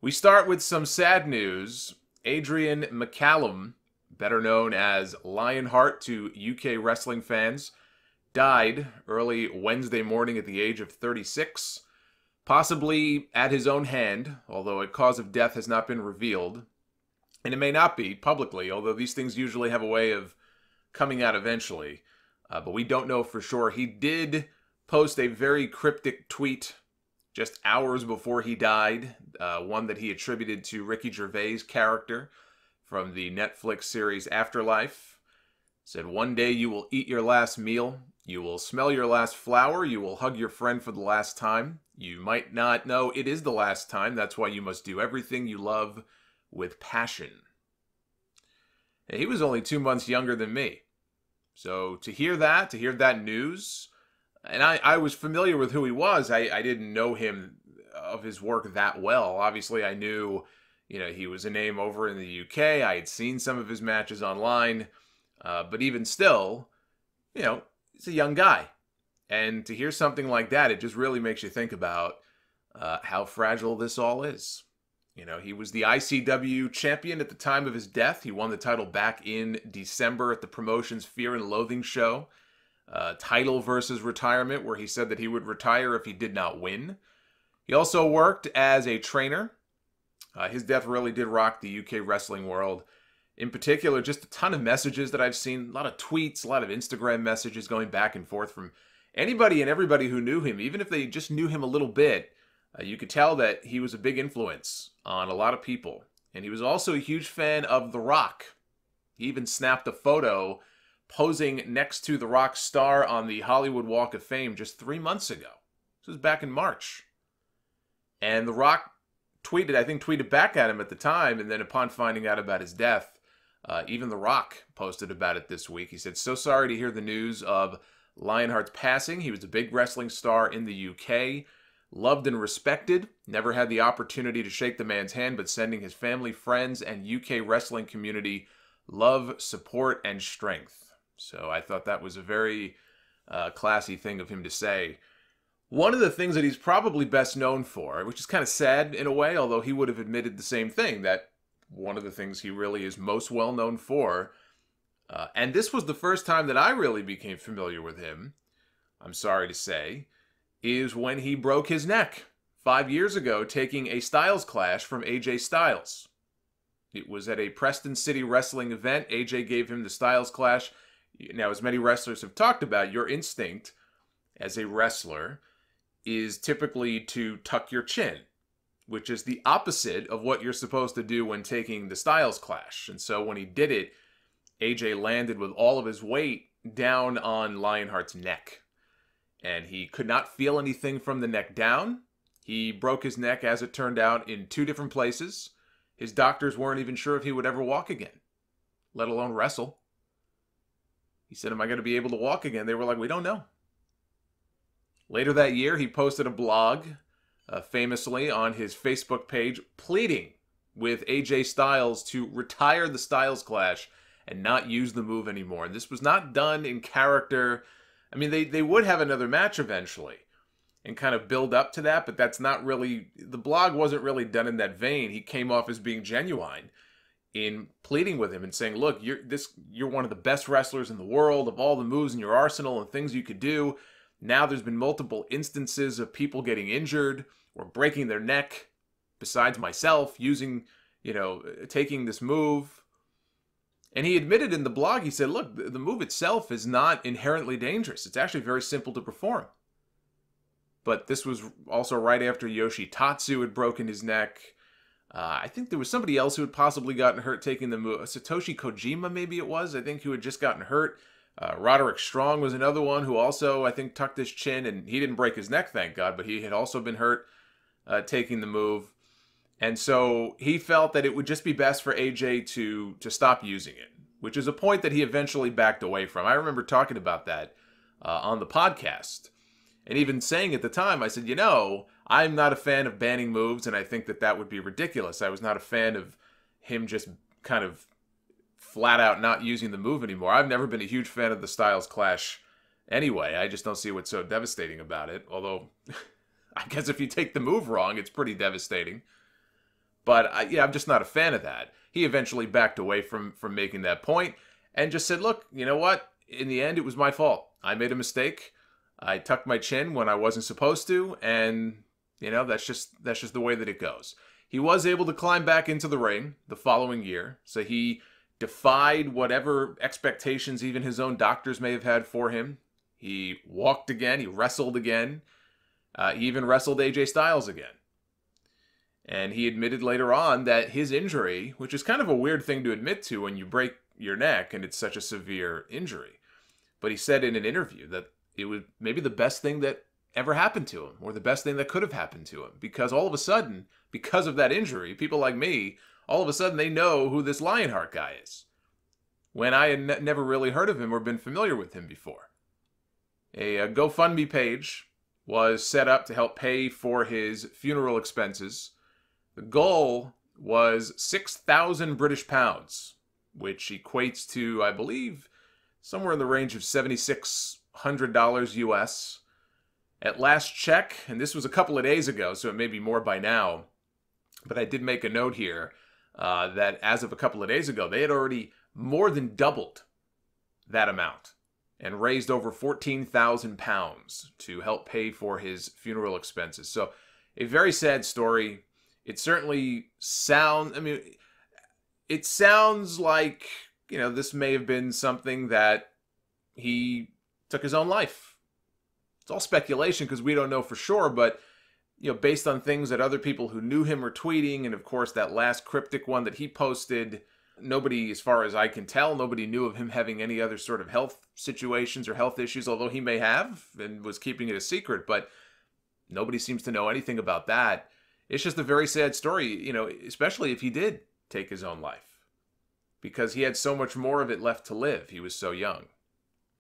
We start with some sad news. Adrian McCallum, better known as Lionheart to UK wrestling fans, died early Wednesday morning at the age of 36, possibly at his own hand, although a cause of death has not been revealed. And it may not be publicly, although these things usually have a way of coming out eventually. But we don't know for sure. He did post a very cryptic tweet just hours before he died, one that he attributed to Ricky Gervais' character from the Netflix series Afterlife. Said, "One day you will eat your last meal, you will smell your last flower, you will hug your friend for the last time. You might not know it is the last time, that's why you must do everything you love with passion." And he was only 2 months younger than me. So to hear that news, and I was familiar with who he was. I didn't know him of his work that well. Obviously, I knew, he was a name over in the UK. I had seen some of his matches online. But even still, he's a young guy. And to hear something like that, it just really makes you think about how fragile this all is. He was the ICW champion at the time of his death. He won the title back in December at the promotion's Fear and Loathing show. Title versus retirement, where he said that he would retire if he did not win. He also worked as a trainer. His death really did rock the UK wrestling world. In particular, just a ton of messages that I've seen, a lot of tweets, a lot of Instagram messages going back and forth from anybody and everybody who knew him. Even if they just knew him a little bit, you could tell that he was a big influence on a lot of people. And he was also a huge fan of The Rock. He even snapped a photo posing next to The Rock's star on the Hollywood Walk of Fame just 3 months ago. This was back in March. And The Rock tweeted back at him at the time, and then upon finding out about his death, even The Rock posted about it this week. He said, "So sorry to hear the news of Lionheart's passing. He was a big wrestling star in the UK, loved and respected, never had the opportunity to shake the man's hand, but sending his family, friends, and UK wrestling community love, support, and strength." So I thought that was a very classy thing of him to say. One of the things that he's probably best known for, which is kind of sad in a way, although he would have admitted the same thing, that one of the things he really is most well known for, and this was the first time that I really became familiar with him, I'm sorry to say, is when he broke his neck 5 years ago taking a Styles Clash from AJ Styles. It was at a Preston City wrestling event. AJ gave him the Styles Clash. Now, as many wrestlers have talked about, your instinct as a wrestler is typically to tuck your chin, which is the opposite of what you're supposed to do when taking the Styles Clash. And so when he did it, AJ landed with all of his weight down on Lionheart's neck. And he could not feel anything from the neck down. He broke his neck, as it turned out, in 2 different places. His doctors weren't even sure if he would ever walk again, let alone wrestle. He said, "Am I going to be able to walk again?" They were like, "We don't know." Later that year, he posted a blog, famously on his Facebook page, pleading with AJ Styles to retire the Styles Clash and not use the move anymore. And this was not done in character. I mean, they would have another match eventually and kind of build up to that, but that's not really, the blog wasn't really done in that vein. He came off as being genuine in pleading with him and saying, "Look, you're one of the best wrestlers in the world, of all the moves in your arsenal and things you could do. Now there's been multiple instances of people getting injured or breaking their neck, besides myself, using, taking this move." And he admitted in the blog, he said, "Look, the move itself is not inherently dangerous. It's actually very simple to perform." But this was also right after Yoshitatsu had broken his neck. I think there was somebody else who had possibly gotten hurt taking the move. Satoshi Kojima, maybe it was, I think, who had just gotten hurt. Roderick Strong was another one who also, I think, tucked his chin, and he didn't break his neck, thank God, but he had also been hurt taking the move. And so he felt that it would just be best for AJ to stop using it, which is a point that he eventually backed away from. I remember talking about that on the podcast. And even saying at the time, I said, I'm not a fan of banning moves, and I think that would be ridiculous. I was not a fan of him just kind of flat out not using the move anymore. I've never been a huge fan of the Styles Clash anyway. I just don't see what's so devastating about it. Although, I guess if you take the move wrong, it's pretty devastating. But yeah, I'm just not a fan of that. He eventually backed away from making that point and just said, look, you know what? In the end, it was my fault. I made a mistake. I tucked my chin when I wasn't supposed to, and that's just the way that it goes. He was able to climb back into the ring the following year, so he defied whatever expectations even his own doctors may have had for him. He walked again. He wrestled again. He even wrestled AJ Styles again. And he admitted later on that his injury, which is kind of a weird thing to admit to when you break your neck and it's such a severe injury, but he said in an interview that it was maybe the best thing that ever happened to him, or the best thing that could have happened to him, because all of a sudden, because of that injury, people like me, all of a sudden they know who this Lionheart guy is, when I had never really heard of him or been familiar with him before. A GoFundMe page was set up to help pay for his funeral expenses. The goal was 6,000 British pounds, which equates to, I believe, somewhere in the range of $7,600 US. At last check, and this was a couple of days ago, so it may be more by now, but I did make a note here that as of a couple of days ago, they had already more than doubled that amount and raised over 14,000 pounds to help pay for his funeral expenses. So a very sad story. It certainly it sounds like, this may have been something that he took his own life. It's all speculation because we don't know for sure, but, based on things that other people who knew him are tweeting, and of course that last cryptic one that he posted, nobody, as far as I can tell, nobody knew of him having any other sort of health situations or health issues, although he may have and was keeping it a secret, but nobody seems to know anything about that. It's just a very sad story, especially if he did take his own life, because he had so much more of it left to live. He was so young.